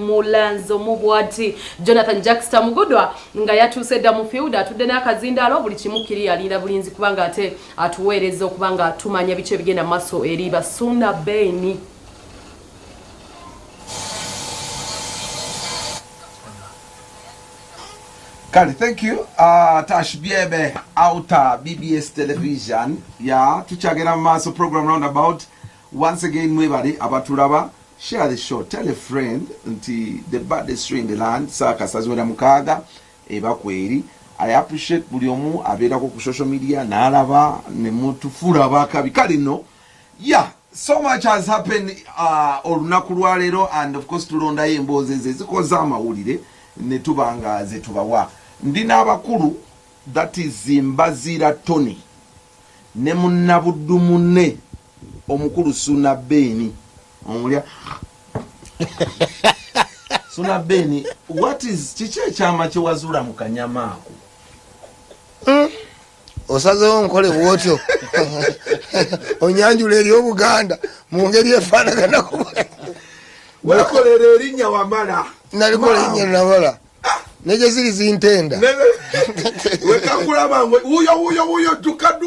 Mulanzo mubwati Jonathan Jackson Mugudwa nga yatuse dda mu field atudde n'akazindaalo buli kimu kiri alinda bulinzi kubanga ate atuweereza okubanga atumanya bice bigenda maso eri basunda beni. Kali, thank you. Tash Biebe outer BBS television. Yeah, tuchagera maso program roundabout. Once again, mwebali abatulaba. Share the show. Tell a friend until the baddest tree in the land. Saka sazwera mukaga eba kweri. I appreciate buli omu abera ku social media na alaba ne mutufura bakabi kali no. Yeah, so much has happened olunaku lwalero, and of course tulonda emboze zikoza amawulire ne tubanga ze tubawa. Ndina abakulu, that is Mbazira Tony ne munnabuddu munne omukulu Suna Beni. Suna Beni, what is chiche chama chewazula mukanyama ako? Osazewo nkole bwotyo. Onyanjula eri Obuganda mu ngeri efaanagana kuba. Wakolera erinnya wamala. Nalikola erinnya namala. Neje ziri zintenda. Wekakulaba uyo duka.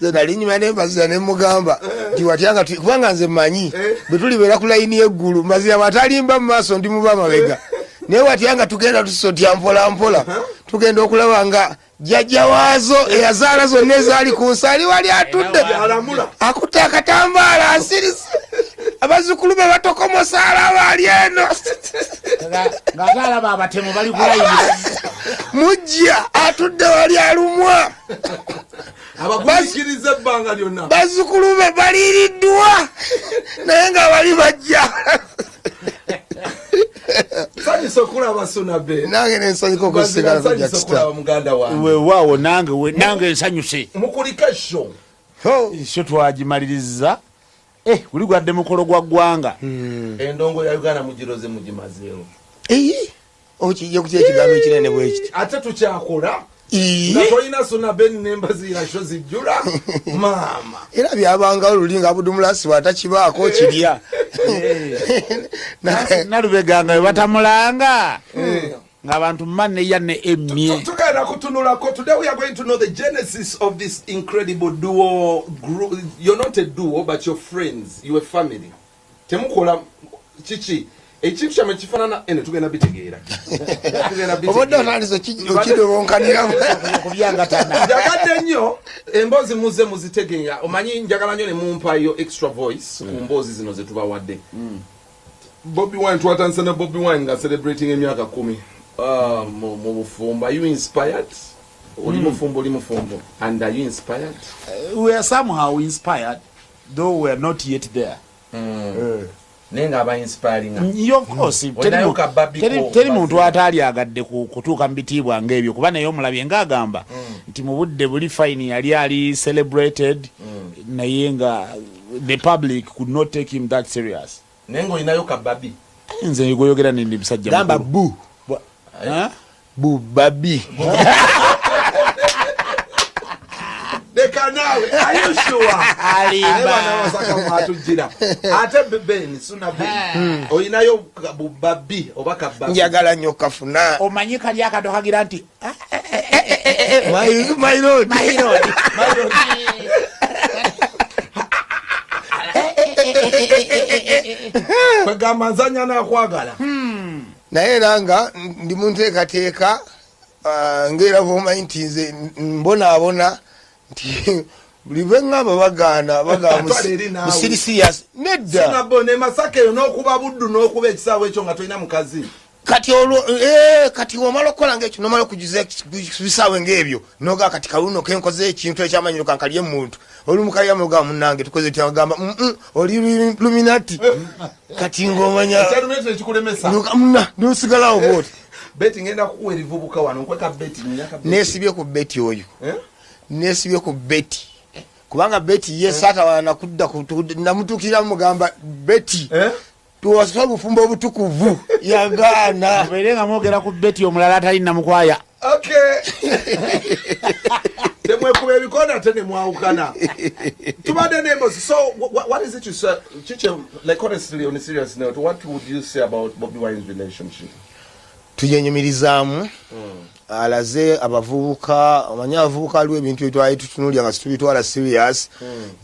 Zena linyuma nembaziza ne mugamba nti watyanga kubanga nze manyi betuli bera ku line yeggulu mazira batalimba mu maaso ndi muba mabega ne watyanga tugenda tusotya mpola tugenda okulaba nga jjajja waazo eyazaala zonna ezaali ku nsali wali atudde akuta akatambaala asirisa abazukulu be batokomosaala baali eno ng'azaala baabatemu bali ku layini mujja atudde wali alumwa abagwikiriza ebbanga lyonna bazukulu be baliiriddwa naye nga bali bajja sanyisa okulaba Suna Beni nange nensanyuka okusigala ku Jackson muganda wange weewaawo nange nsanyuse mukulika show sho twagimaliriza guli gwadde mukolo gwa ggwanga endongo ya Uganda mugiroze mugimazeewo okijja kutya ekigambo ekinene bwekiti ate tukyakola natolina Suna Beni nembazira sho zijjula maama era byabanga oluli nga Abudumulasi bwatakibaako kirya nalubeganga we batamulanga ng'abantu manne yanne emmye. Tugenda kutunulako. Today we are going to know the genesis of this incredible duo group. You're not a duo, but you're friends. You're a family. Temukola chichi. Ekintu kyame kifaanana ene tugenda bitegeera. Obodde otandise okidobonkanira kubyanga tana. Njagadde nnyo emboozi muze muzitegeera. Omanyi njagala nnyo ne mumpayo extra voice ku mboozi zino ze tubawadde. Bobby Wine twatandise ne Bobby Wine nga celebrating emyaka 10. Mu bufumbo. Are you inspired? Oli mufumbo. And are you inspired? We are somehow inspired, though we are not yet there. Nenga aba inspiring. Of course. Teri muntu atali agadde kutuuka mu bitiibwa ng'ebyo kuba naye omulabye ng'agamba nti mu budde buli fine yali celebrated naye nga the public could not take him that serious. Nengo inayo kababi. Nze goyogera nindi bisajja. Gamba bu. Bu babi. Dekanawe, are you sure? Aliba. Eba na Masaka mwatujira. Ate Beni, Suna Beni. Oyinayo bu babi, obaka babi. Njagala nnyo kafuna. Omanyi kali akadohagira nti My lord. Kwegamba nzanya nakwagala. Naye nanga ndi munteekateeka ngera bomanyi nti nze mbona nti buli bwe ngamba bagamba musiri serious nedda. Suna Beni Masaka yo n'okuba buddu n'okuba ekisaawe ekyo nga tolina mukazi. Kati wamala okukola ng'ekyo nomala okujuza bisaawe ng'ebyo noga kati kaluno kenkoze ekintu ekyamanyiro kankalye muntu oli mukalya muga munange tukoze tyagamba oli Illuminati kati ngomanya Illuminati ekikulemesa nusigalawo bwoti beti ngenda kuwa erivubuka wano nkweka beti nyaka nesibye ku beti oyo nesibye ku beti kubanga beti sata wana kudda namutukira mugamba beti tuwasaba bufumbo obutukuvu yagaana berenga mwogera ku beti omulala atali namukwaya. Okay. mwekube ebikoona ate ne mwawukana tubadde nembozi. So what is it you say, Chiche, like honestly on a serious note, what would you say about Bobi Wine's relationship? Tujenyumirizaamu alaze abavubuka amanya abavubuka aliwo ebintu bitwali tutunulya nga situbitwala serious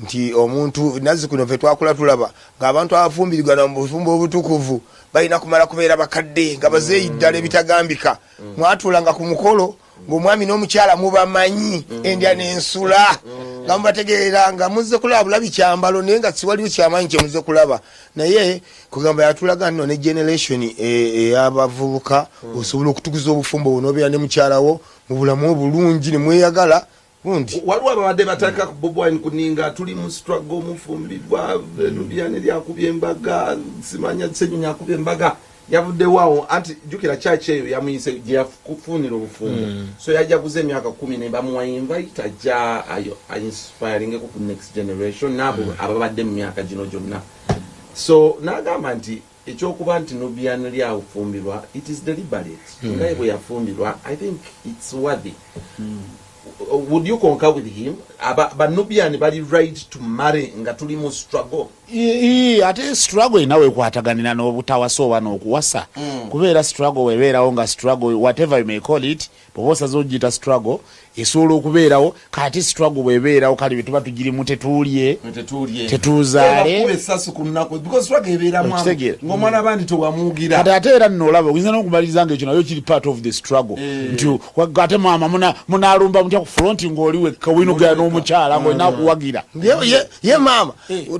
nti omuntu nazi kuno fe twakula tulaba ng'abantu abafumbirigana mu bufumbo obutukuvu balina kumala kubeera bakadde nga bazeeyi ddala ebitagambika mwatulanga ku mukolo ng'omwami n'omukyala mubamanyi endya n'ensula nga mubategeerera nga muzze kulaba bulabi kyambalo naye nga siwaliwo kyamaanyi kye muzze kulaba naye kugamba yatulaga nno ne generation ey'abavubuka osobola okutukuza obufumbo bunobeera ne mukyalawo mu bulamu obulungi ne mweyagala bundi waliwo ababadde bataka ku Bobi Wine kuninga tuli mu struggle omufumbibwa lubyane lyakubye embaga simanya Ssenyonyi akubye embaga yavuddewawo anti jukira chache eyo yamuyise gye yakufunira obufumbo so yajaguza emyaka 10 ne bamuwa invite ajja ayo inspiring ku next generation nabo ababadde mu myaka gino gyonna so nagamba nti ekyokuba nti Nubian lyafumbirwa it is deliberate ngaye bwe yafumbirwa I think it's worthy. Would you concur with him? But Nubian bali right to marry nga tuli mu struggle. Ate struggle inawe kwataganira n'obutawasoba n'okuwasa kubeera struggle webeerawo nga struggle whatever you may call it pobosa zogita struggle esobola okubeerawo kati struggle webeerawo kali bituba tugirimu tetuulye tetuuzaale esasu ku nnaku because struggle ebeera mwamu ng'omwana bandi tewamuugira kati ate era nno olaba oyinza n'okumaliriza nga ekyo nayo kiri part of the struggle nti ate maama munaalumba mutya ku front ng'oli wekka winogera n'omukyala ng'olina okuwagira ye maama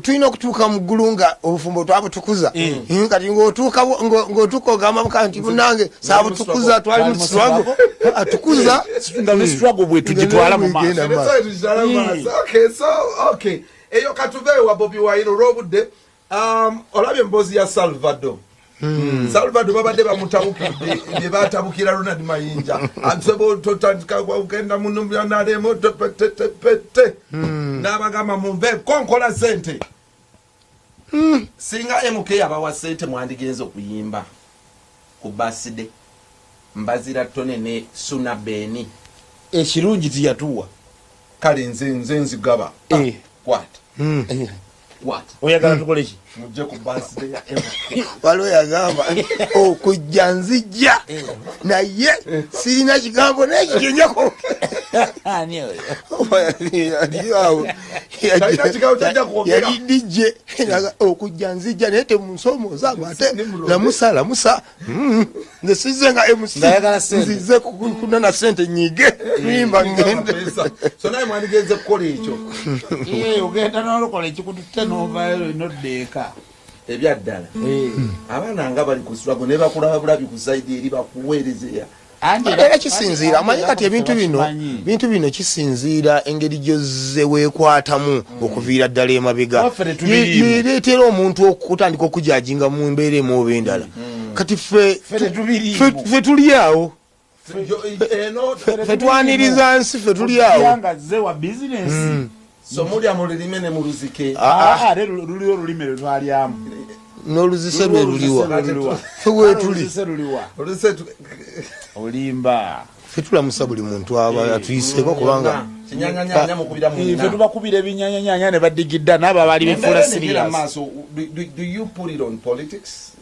tulina okutuuka mu ggulu nga obufumbo twabutukuza kati ng'otuuka ogamba muka nti munange saabutukuza twali mu struggle atukuza nga ne struggle bwe tugitwala mu maaso. Okay eyo katuveewo wa Bobi Wine olw'obudde olabye emboozi ya Salvador Salvador babadde bamutabukidde bye batabukira Ronald Mayinja ansebo totandika ugenda muno byanalemo pete n'abagamba munve konkola sente singa MK abawa sente mwandigenza okuyimba ku birthday mbazira tone ne Suna Beni ekirungi tiyatuwa kale nze nzigaba what oyagala tukole ki mujje ku birthday ya MK waliwo yagamba okujja nzijja naye sirina kigambo nekikyenyako yali DJ okujja nzijja naye temunsomooza ate lamusa nze sizze nga nzize kunana sente nyige tuyimba ngende so naye mwandigenze kukola ekyo ogenda n'olukola ekikututte n'ovaayo noddeeka ebyaddala abaana nga bali ku struggle ne bakulaba bulabi ku side eri bakuweerezea era kisinziira amanyi kati ebintu bino kisinziira engeri gyozze weekwatamu okuviira ddala emabega yereetera omuntu okutandika okujajinga mu mbeera emu oba endala kati ffe tuli awo ffe twaniriza nsi ffe tuli awo so mulya mu lulime ne mu luzike ate luliwo olulime lwe twalyamu n'oluzise lwe luliwa ffe weetuli olimba ffe tulamusa buli muntu aba atuyiseeko kubanga ffe tubakubira ebinyanyanyanya ne badigidda n'abo abaali befuula serious. Do you put it on politics?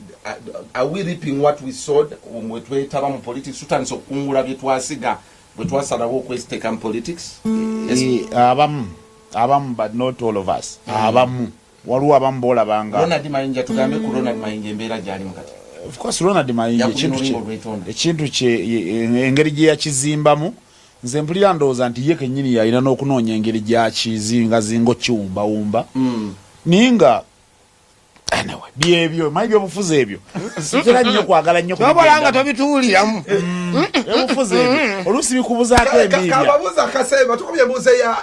Are we reaping what we sowed when twetaba mu politics tutandise okukungula bye twasiga bwe twasalawo okwesiteeka mu politics? Abamu but not all of us. Abamu waliwo abamu boolabanga Ronald Mayinja tugambe ku Ronald Mayinja embeera gyali mukati. Of course Ronald Mayinja ekintu kye engeri gye yakizimbamu nze mpulira ndowooza nti ye kennyini yalina n'okunoonya engeri gyakizingazinga okiwumbawumba ninga anyway byebyo mayi byobufuzi ebyo sikira nnyo kwagala nnyo tobolanga tobituwuliramu ebufuzi ebyo oluusi bikubuzaako embiibya kababuza kasemba tukubye buze ya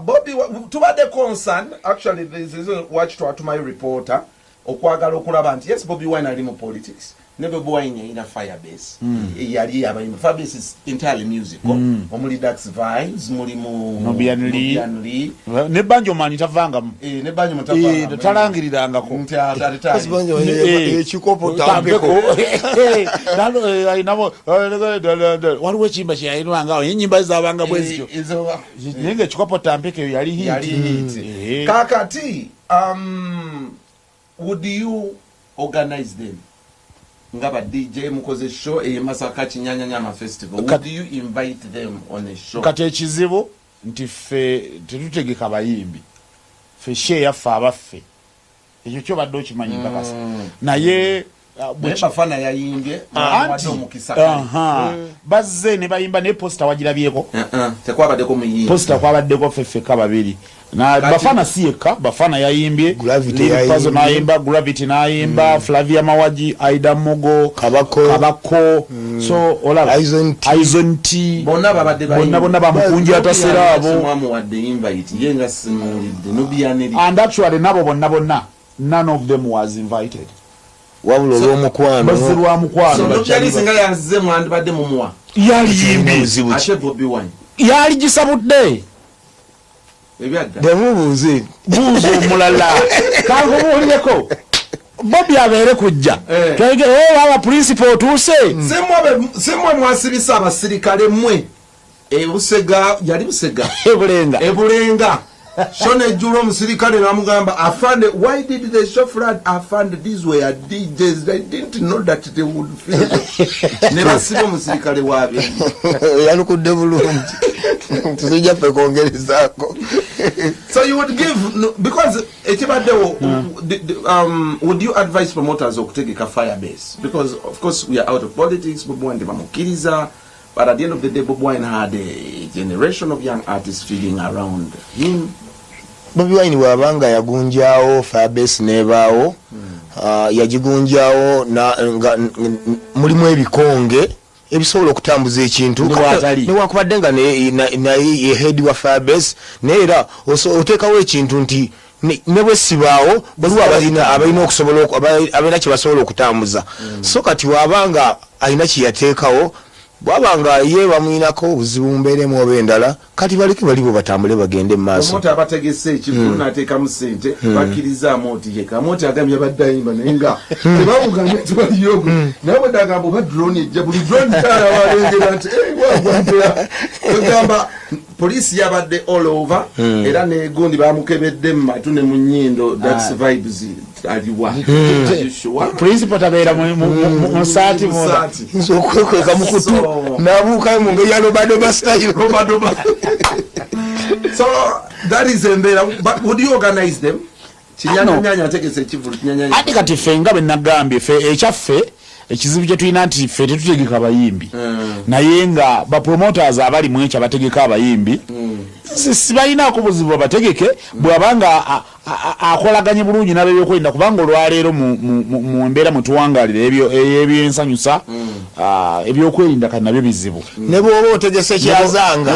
Bobi tubadde concern actually this is watch to my reporter okwagala okulaba nti yes Bobi Wine ali mu politics Never Boyne in a Firebase. Firebase is entirely musical. Omuli Dax Vibes, Mulimu Nobianli. Ne banjo mani tavanga. Ne banjo matavanga. Talangiranga ko. Banjo ekikopo tambeko. I know. Waliwo chimba kyayinwanga enyimba zabanga bwezio. Nenge chikopo tambeke yali hit. Kakati, would you organize them? Ngaba DJ mukoze show Masaka Chinyanya Nyama Festival. Would you invite them on a show? Kati ekizibu nti ffe tetutegeka abayimbi ffe share yaffe abaffe ekyo kyo badde okimanyi kakasa naye bafana yayimbye bazze ne bayimba ne posta wagirabyeko tekwabaddeko muyimbi posta kwabaddeko ffe babiri na bafana sieka bafana yayimbye Gravity nayimba Gravity nayimba Flavia Mawaji Aida Mogo Kabako so olaba Aizon T bonna babadde bonna bamukunji atasera abo mwamu wadde invite yenga simulidde nobiyaneri and actually nabo bonna none of them was invited wabula olw'omukwano bazirwa mukwano so nobyali singa yazze mwandibadde mumuwa yali yimbi ate Bobby Wine yali gisabudde demubuuze buuzo omulala kankubuulireko Bobby abeere kujja twegere aba principal tuuse semwe mwasibisa abasirikale mmwe ebusega yali busega ebulenga shone julo omusirikale namugamba afande why did they show flood afande these were DJs they didn't know that they would feel ne basiba omusirikale wabe yanukudde bulungi tuzijja ffe kwongerezaako so you would give because ekibaddewo would you advise promoters okutegeka Firebase because of course we are out of politics Bobi Wine bamukkiriza but at the end of the day Bobi Wine had a generation of young artists feeding around him. Bobi Wine bw'abanga yagunjaawo Firebase n'ebaawo yagigunjaawo mulimu ebikonge ebisobola okutambuza ekintu newankubadde nga naye head wa Firebase naye era oteekawo ekintu nti ne bwe sibaawo baliwo abalina okusobola abalina kye basobola okutambuza so kati wabanga alina kye yateekawo bwabanga ye bamuyinako obuzibu mbeeremu oba endala kati baleke balibo batambule bagende mu maaso omuntu abategese ekivulu n'ateekamu ssente bakkirizaamu oti ye kamooti agambye baddayimba naye nga tebamugambye nti baliyogo naye bwe dagamba oba drone ejja buli drone kyalabalengera nti wagwantera egamba poliisi yabadde all over era negundi bamukebedde mu matu ne mu nnyindo Dax Vibes aliwa principal tabeera mu saati nso okwekweka mu kutu n'abuukayo mu ngeri ya lobadoba style so that is embeera but would you organize them kinyanya ategese ekivulu kinyanya ati kati ffe nga bwe nagambye ffe ekyaffe ekizibu kye tulina nti ffe tetutegeka abayimbi naye nga bapromoters abali mu ekyo abategeka abayimbi sibalinaako buzibu babategeke bw'abanga akolaganye bulungi n'ab'ebyokwerinda kubanga olwaleero mu embeera mwe tuwangalira ebyensanyusa ebyokwerinda kati nabyo bizibu ne bw'oba otegese kyazanga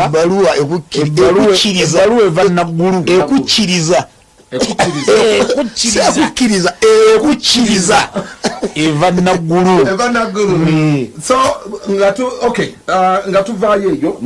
ebbaluwa eva naggulu ekukkiriza eva naggulu so nga tuvaayo eyo